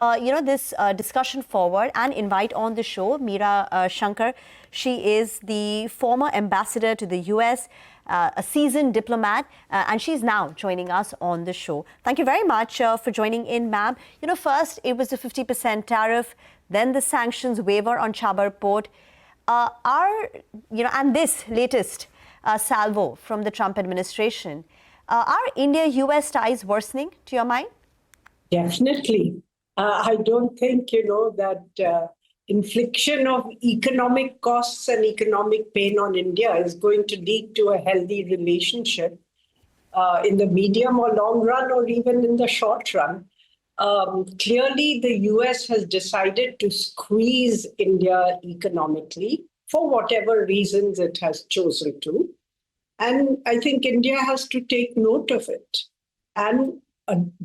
this discussion forward and invite on the show Meera Shankar. She is the former ambassador to the US, a seasoned diplomat, and she's now joining us on the show. Thank you very much for joining in, ma'am. First it was the 50% tariff, then the sanctions waiver on Chabar port. And this latest salvo from the Trump administration. Are India-US ties worsening, to your mind? Definitely. I don't think, that infliction of economic costs and economic pain on India is going to lead to a healthy relationship in the medium or long run, or even in the short run. Clearly, the US has decided to squeeze India economically for whatever reasons it has chosen to. And I think India has to take note of it and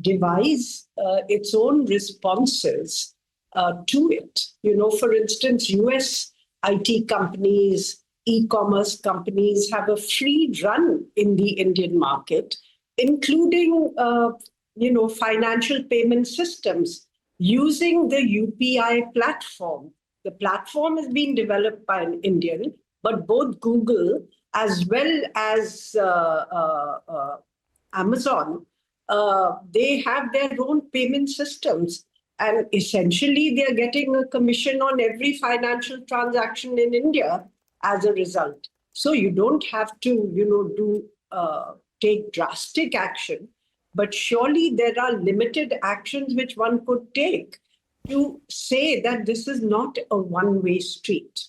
devise its own responses to it. For instance, US IT companies, e-commerce companies have a free run in the Indian market, including, financial payment systems using the UPI platform. The platform is being developed by an Indian, but both Google as well as Amazon, they have their own payment systems. And essentially, they're getting a commission on every financial transaction in India as a result. So you don't have to, take drastic action, but surely there are limited actions which one could take to say that this is not a one-way street.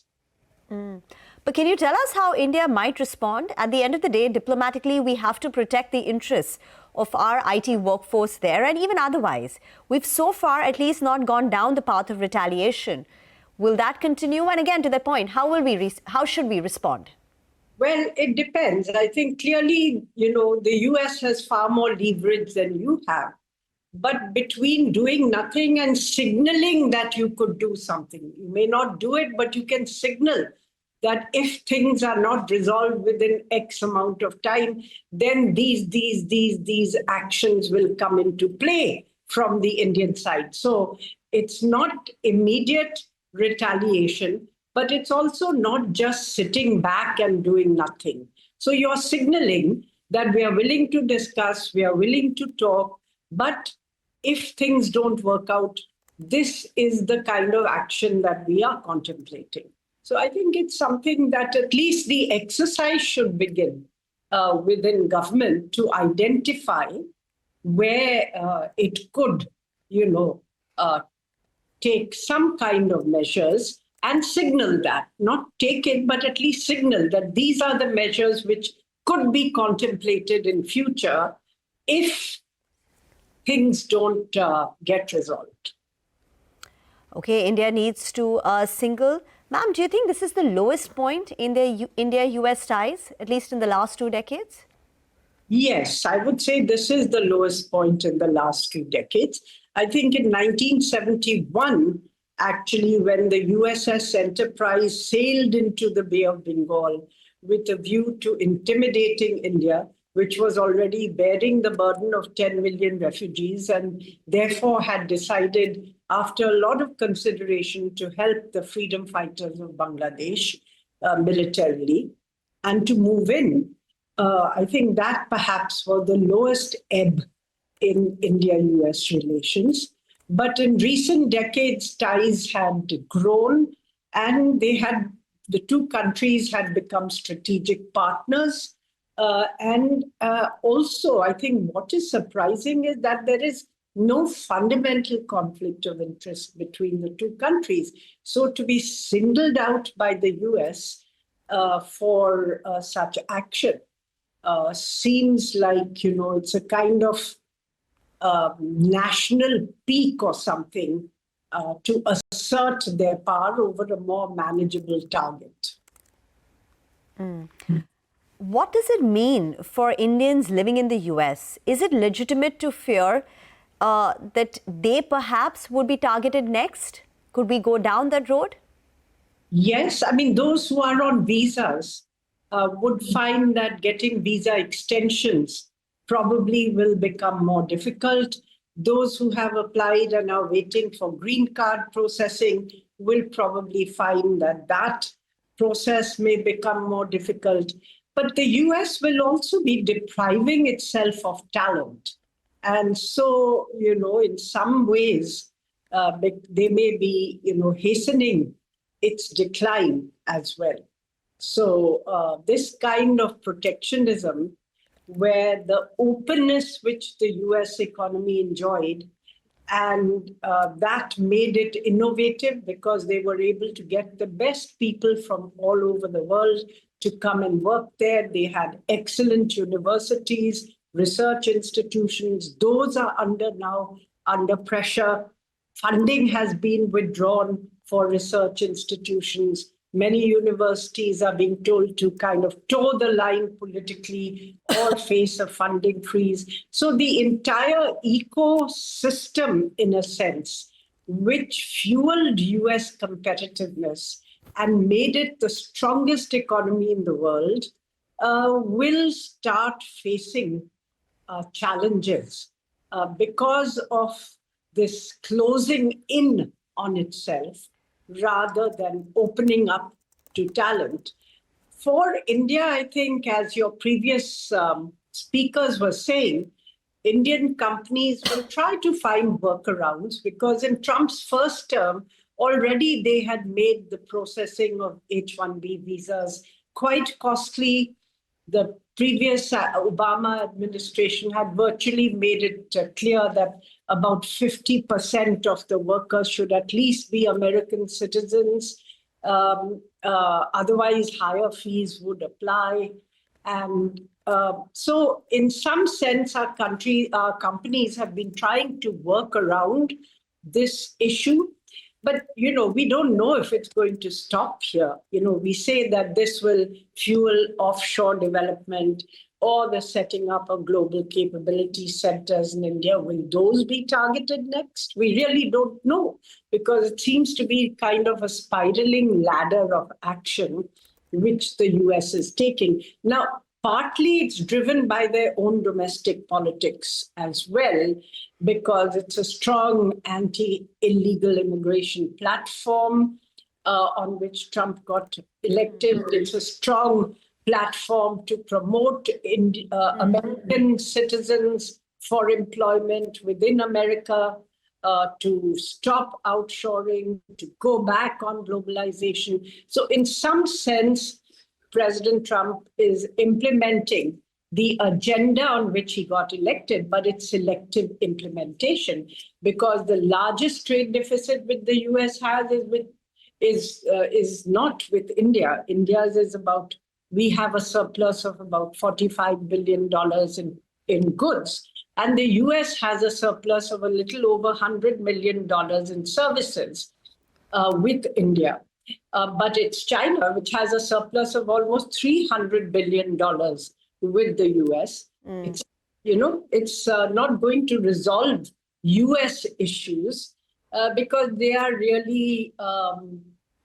But can you tell us how India might respond? At the end of the day, diplomatically, we have to protect the interests of our IT workforce there, and even otherwise. We've so far at least not gone down the path of retaliation. Will that continue? And again, to that point, how should we respond? Well, it depends. I think clearly, the US has far more leverage than you have. But between doing nothing and signaling that you could do something, you may not do it, but you can signal that if things are not resolved within X amount of time, then these actions will come into play from the Indian side. So it's not immediate retaliation, but it's also not just sitting back and doing nothing. So you're signaling that we are willing to discuss, we are willing to talk, but if things don't work out, this is the kind of action that we are contemplating. So I think it's something that at least the exercise should begin within government to identify where it could, take some kind of measures and signal that, not take it, but at least signal that these are the measures which could be contemplated in future if things don't get resolved. Okay, India needs to single. Ma'am, do you think this is the lowest point in the India-US ties, at least in the last 2 decades? Yes, I would say this is the lowest point in the last 2 decades. I think in 1971, actually, when the USS Enterprise sailed into the Bay of Bengal with a view to intimidating India, which was already bearing the burden of 10 million refugees and therefore had decided, after a lot of consideration, to help the freedom fighters of Bangladesh militarily and to move in. I think that perhaps was the lowest ebb in India-US relations. But in recent decades, ties had grown and the two countries had become strategic partners. And also, I think what is surprising is that there is no fundamental conflict of interest between the two countries. So to be singled out by the US for such action seems like, it's a kind of national peak or something to assert their power over a more manageable target. What does it mean for Indians living in the US? Is it legitimate to fear that they perhaps would be targeted next? Could we go down that road? Yes, I mean, those who are on visas would find that getting visa extensions probably will become more difficult. Those who have applied and are waiting for green card processing will probably find that that process may become more difficult. But the US will also be depriving itself of talent. And so, in some ways, they may be, hastening its decline as well. So this kind of protectionism, where the openness which the US economy enjoyed, and that made it innovative because they were able to get the best people from all over the world to come and work there. They had excellent universities, research institutions. Those are now under pressure. Funding has been withdrawn for research institutions. Many universities are being told to kind of toe the line politically or face a funding freeze. So the entire ecosystem, in a sense, which fueled US competitiveness and made it the strongest economy in the world, will start facing challenges because of this closing in on itself rather than opening up to talent. For India, I think, as your previous speakers were saying, Indian companies will try to find workarounds because in Trump's first term, already they had made the processing of H-1B visas quite costly. The previous Obama administration had virtually made it clear that about 50% of the workers should at least be American citizens. Otherwise, higher fees would apply. And so in some sense, our companies have been trying to work around this issue. But, we don't know if it's going to stop here. We say that this will fuel offshore development or the setting up of global capability centers in India. Will those be targeted next? We really don't know, because it seems to be kind of a spiraling ladder of action which the US is taking. Now, partly it's driven by their own domestic politics as well, because it's a strong anti-illegal immigration platform on which Trump got elected. It's a strong platform to promote American citizens for employment within America, to stop outshoring, to go back on globalization. So in some sense, President Trump is implementing the agenda on which he got elected, but it's selective implementation, because the largest trade deficit with the US has is not with India. India's is we have a surplus of about $45 billion in goods, and the US has a surplus of a little over $100 million in services with India. But it's China, which has a surplus of almost $300 billion with the US. It's, it's not going to resolve US issues because they are really,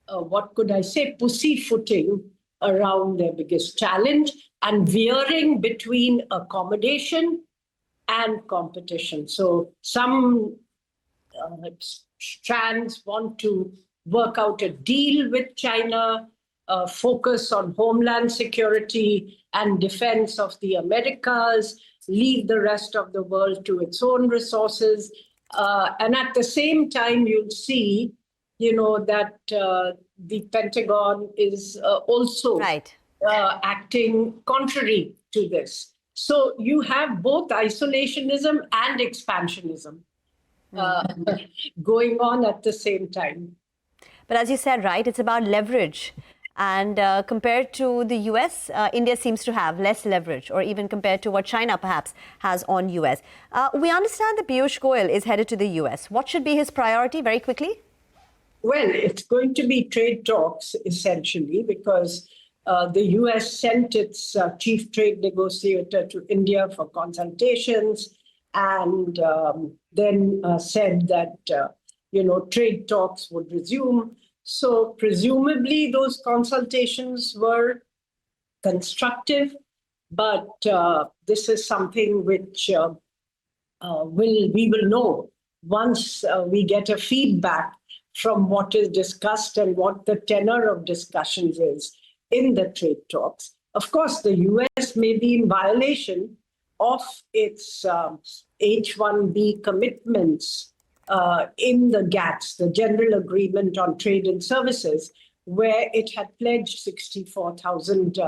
what could I say, pussyfooting around their biggest challenge and veering between accommodation and competition. So some strands want to work out a deal with China, focus on homeland security and defense of the Americas, leave the rest of the world to its own resources. And at the same time, you'll see, that the Pentagon is also acting contrary to this. So you have both isolationism and expansionism going on at the same time. But as you said, right, it's about leverage. And compared to the US, India seems to have less leverage, or even compared to what China perhaps has on US. We understand that Piyush Goyal is headed to the US. What should be his priority, very quickly? Well, it's going to be trade talks, essentially, because the US sent its chief trade negotiator to India for consultations, and then said that, trade talks would resume. So presumably those consultations were constructive, but this is something which we will know once we get a feedback from what is discussed and what the tenor of discussions is in the trade talks. Of course, the US may be in violation of its H-1B commitments in the GATS, the General Agreement on Trade and Services, where it had pledged 64,000,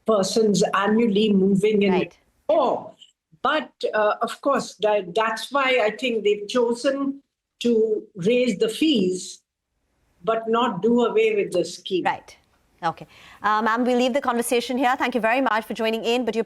persons annually moving in. Right. But of course, that's why I think they've chosen to raise the fees, but not do away with the scheme. Right. Okay. Ma'am, we'll leave the conversation here. Thank you very much for joining in. But you